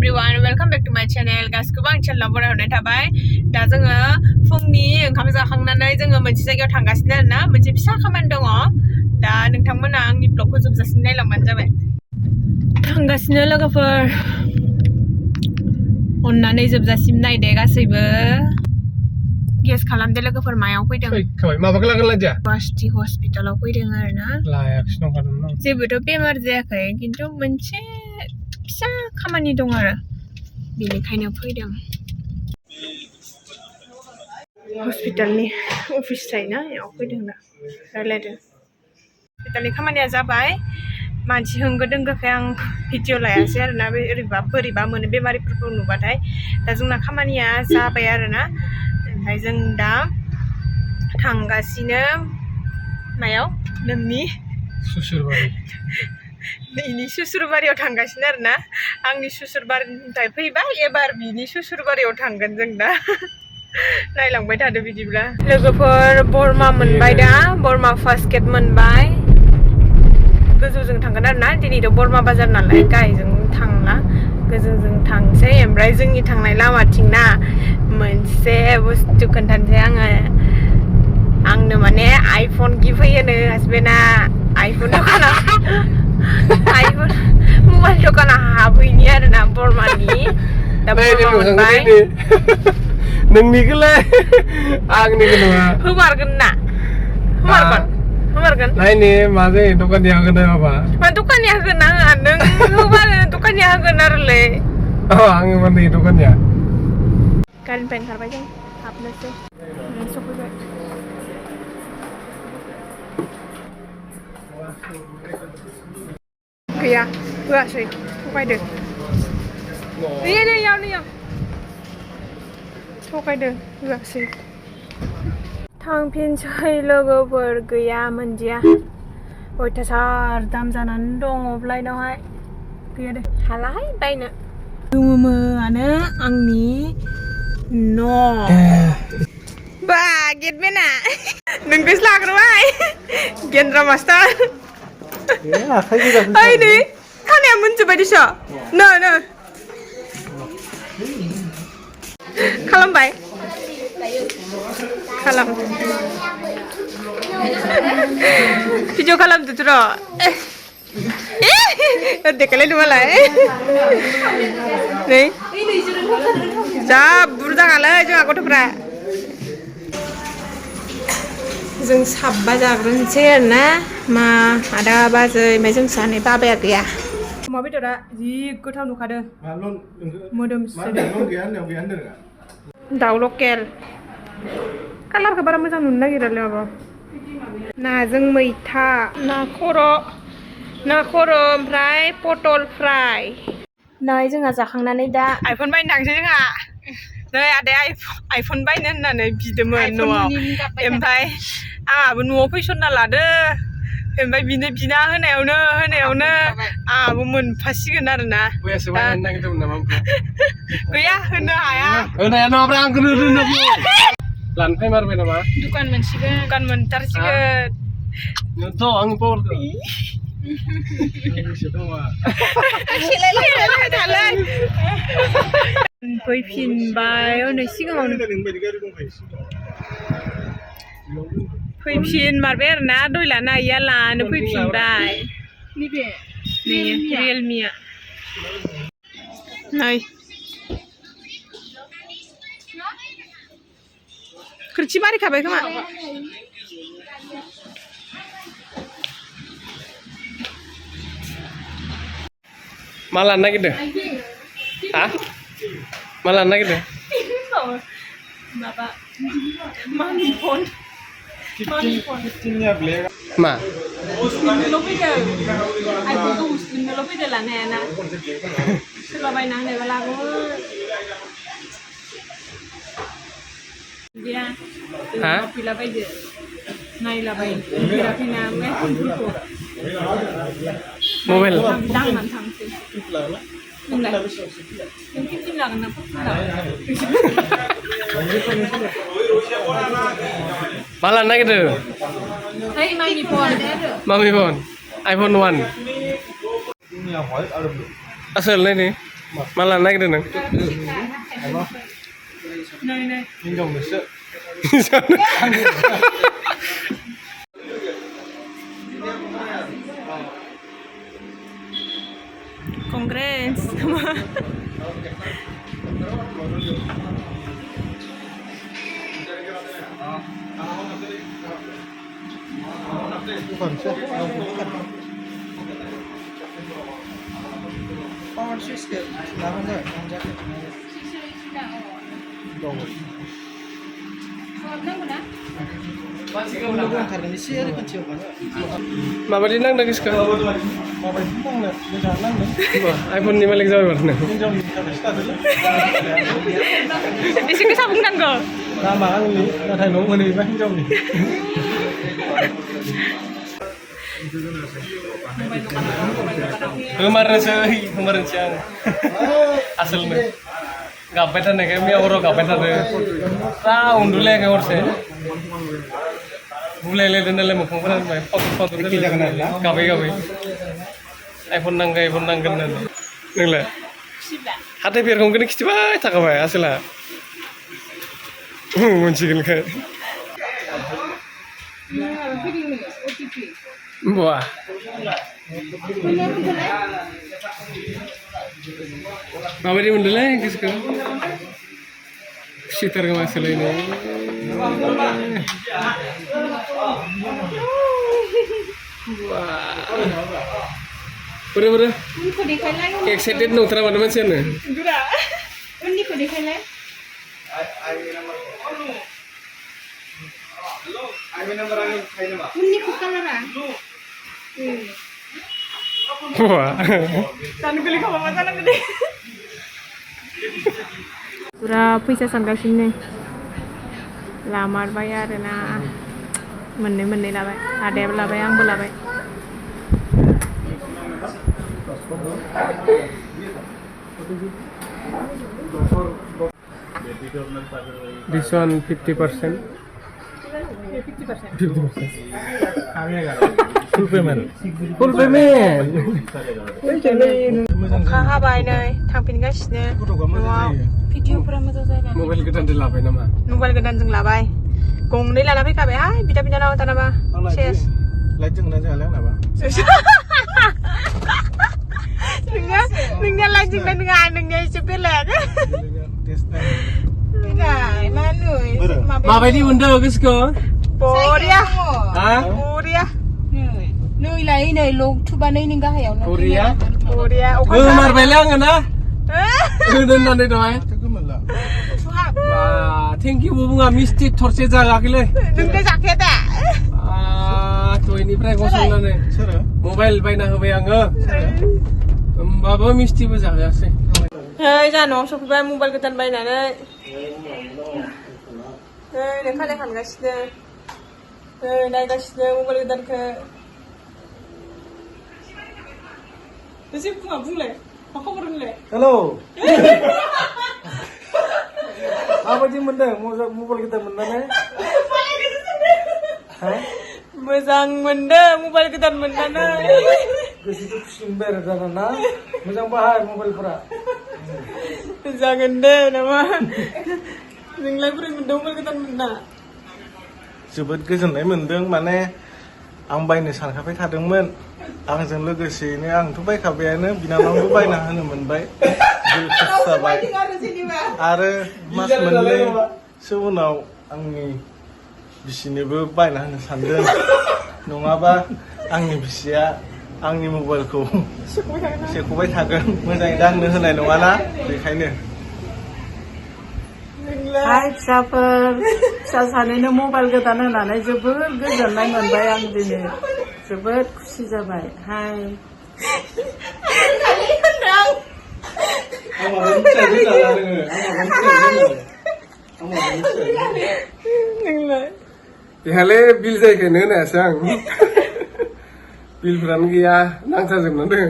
everyone, welcome back to my channel. गासिखौबो आं channel बरायहरनाय थाबाय. दा जोङो फुंनि ओंखाम जाखांनानै जोङो मोनसे जायगायाव थांगासिनो आरोना मोनसे फिसा खामानि दङ. दा नोंथांमोना आंनि ब्लगखौ जोबजासिम नायलांबानो जाबाय. थांगासिनो लोगोफोर. अननानै जोबजासिम नायदे गासैबो. गेस खालामदे लोगोफोर मायाव फैदों? खोबाय माबाखौ लागोन लादिया गुवाहाटी हस्पिटालाव फैदों आरोना. लायाखिसै नंखादोंमोन आं. जेबोथ' बेमार जायाखै खिन्थु मोनसे फिसा खामानि दं आरो बेनिखायनो फैदों. हस्पिटालनि अफिस थायोना बेयाव फैदों दा रायलायदों. हस्पिटालनि खामानिया जाबाय. मानसि होंगो दोंगोखाय आं भिडिअ लायासै आरोना. बे बोरैबा मोनो बेमारिफोरखौ नुबाथाय. दा जोंना खामानिया जाबाय आरोना. ओमफ्राय जों दा थांगासिनो मायाव नोंनि सुसुरबारि बिनि सुसुरबारियाव थांगासिनो आरोना. आंनि सुसुरबारिनिफ्राय फैबाय एबार बिनि सुसुरबारियाव थांगोन जों दा. नायलांबाय थादो बिदिब्ला लोगोफोर. बरमा मोनबाय दा. बरमा फार्स्ट गेट मोनबाय. गोजौजों थांगोन आरोना. दिनैथ' बरमा बाजार नालाय गाहायजों थांला गोजौजों थांसै. ओमफ्राय जोंनि थांनाय लामाथिं ना मोनसे बुस्थु खोन्थानोसै आङो. आंनो माने आइफन गिफ्ट होयोनो हासबेन्डआ. आइफन दखाना आइफन मबाइल दखाना हाबहैनि आरोना बरमानि. दा बरमा मोनबाय. नोंनिखौलाय आंनिखौ नङा. होमारगोन ना होमारगोन नायनि मा जायो दखानिया होगोन माबा. मा दखानिया होगोन ना होआ? नों होबानो दखानिया होगोन आरोलै. आङो माने दखानिया. गारिनिफ्राय ओंखारबाय जों हाबनोसै. सफैबाय. गैया होआसै थगायदो. नैयाव थगायदो होआसै. थांफिनसै लोगोफोर. गैया मोनदिया. अयथासार दाम जानानै दङ अफलाइनावहाय. गैया दे हालाहाय बायनो. दङमोनानो आंनि न'. बा गेटमेना नोंखौसो लाग्रोबाय गेन्द्रा मास्टार. ओइ नै खानाया मोनजोब्बाय दिस'. नो खालामबाय खालाम. भिडिअ खालामदोथ' र'. देखायलायदो मालाय. नै जा बुरजाङालै जोंहा गथ'फ्रा. जों साबबा जाग्रोनोसै आरोना. मा आदा बाजै ओमफ्राय जों सानै. बाबाया गैया. अमा बेदरा जि गोथाव नुखादो. मोदोमसोदो. दाउ लकेल. कालारखौ बारा मोजां नुनो नागिरालै माबा. नाजों मैथा ना खर' ओमफ्राय पटल फ्राय. नै जोंहा जाखांनानै दा आइफन बायनो थांसै जोंहा. नै आदाया आइफन बायनो होननानै बिदोंमोन न'आव. ओमफ्राय आंहाबो न'आव फैसनना लादो. ओमफ्राय बिना होनायावनो आंहाबो मोनफासिगोन आरोना. गैया होनो हाया. नङाब्ला आंखौनो लानफाय मारबाय नामा? दुखान मोनथारसिगोन. आं पावारखौ फैफिनबाय हनै सिगाङावनो फैफिनमारबाय आरोना. दय लाना इया लानो फैफिनबाय. रियेलमिया नै खोरखि मारिखाबाय खोमा. मा लानो नागिरदों? मा लानो नागिरदों? माबा मानि फन. मा? हुस्लिननोल' फैदों. आइफनखौ हुस्लिननोल' फैदों लानो हायाना. सोरबा बायना होनायबा लागौमोन. गैया फैलाबायदो नायलाबाय. नुफेराखैना आइफनफोरखौ. मबाइल दांनानै थांसै. नोंलाय नों 15 लागोन ना 14 लागोन? मा लानो नागिरदों? ओइ मामि फन. आइफन 1 आसोल नायनि. मा लानो नागिरदों नों हिनजावनोसो Congrats. Power switch ke lawan deh, yang jaket. Belum karena ini sih ada kecil banget. माबायदि नांदों गोसोखौ Mabai pun nggak, jangan nanggung. आइफननि मालिक जाबाय माथो नों Hinjau ni kalau kita dulu. Isi kesabung nanggo. Nama angli, natai nong ini bah hinjau ni. kemarin siang asalnya gapai tanah kayak mia orang gapai tanah tahu undulnya kayak orang mulai lihat dan lihat muka orang main foto gapai iPhone nanggan nenglah hati biar kamu kini kecil banget tak apa asal muncul kan wah Mama di undul lah kisah sitar ke masalah ini wah bener excited nung terang mana macam ni wah Pura फैसा सानगासिनो लामारबाय आरोना मोननै लाबाय आदायाबो लाबाय आंबो लाबाय this one 50% 50% Full payment. full payment अखा हाबाय नै थांफिनगासिनो न'आव भिडिअफोरा मोजां जायो mobile kita dilapai nama mobile गोदानजों लाबाय गंनै लाना फैखाबायहाय बिदा बिनानाव दानाबा सेस Lihat jangan aja kalian apa? नोंनिया लाइटजोंना नङा नोंनिया एसे बेलेग माबायदि मोनदों गोसोखौ बरिया हा बरिया नै लायै नै लग थुबानै नों गाहायावनो बरिया बरिया गोमारबायलै आङो ना होनो होननानै दहाय Itu gemelah. थेंक इउ बुङा मिस्टि थरसे जागाखैलै नोंनो जाखाया दा दहायनिफ्राय गसंनानै Sera? मबाइल बायना होबाय आङो होमबाबो मिस्टिबो जाहोआसै नै जा न'आव सफैबाय मबाइल गोदान बायनानै नै नोंखालाय खानगासिनो नै नायगासिनो मबाइल गोदानखौ एसे बुंलाय मा खबर होनलाय Halo. Apa sih mendeng? Mobile kita mendeng? Hah? मोजां मोनदों मबाइल गोदान मोननानै Gosoku sumber dana. Moजां bahar mobile-फोरा. मोजां मोनदों नामा नोंलाय बोरै मोनदों मबाइल गोदान मोनना जोबोद गोजोननाय मोनदों माने आं बायनो सानखाबाय थादोंमोन आंजों लोगोसेयैनो आंथ' बायखाबायानो बिनानावबो बायना होनो मोनबाय गोसो जाबाय आरो मास मोननैसो उनाव आंनि बिसिनोबो बायना होनो सानदों नङाबा आंनि बिसिया आंनि मबाइलखौ सेख'बाय थागोन मोजाङै दांनो होनाय नङाना बेखायनो हाय फिसाफोर फिसा सानैनो मबाइल गोदान होनानै जोबोद गोजोननाय मोनबाय आं दिनै जोबोद खुसि जाबाय हाय नोंलाय बेहाले बिल जायगायानो होनायासै आं बिलफोरानो गैया नांथाजोबनानै दङ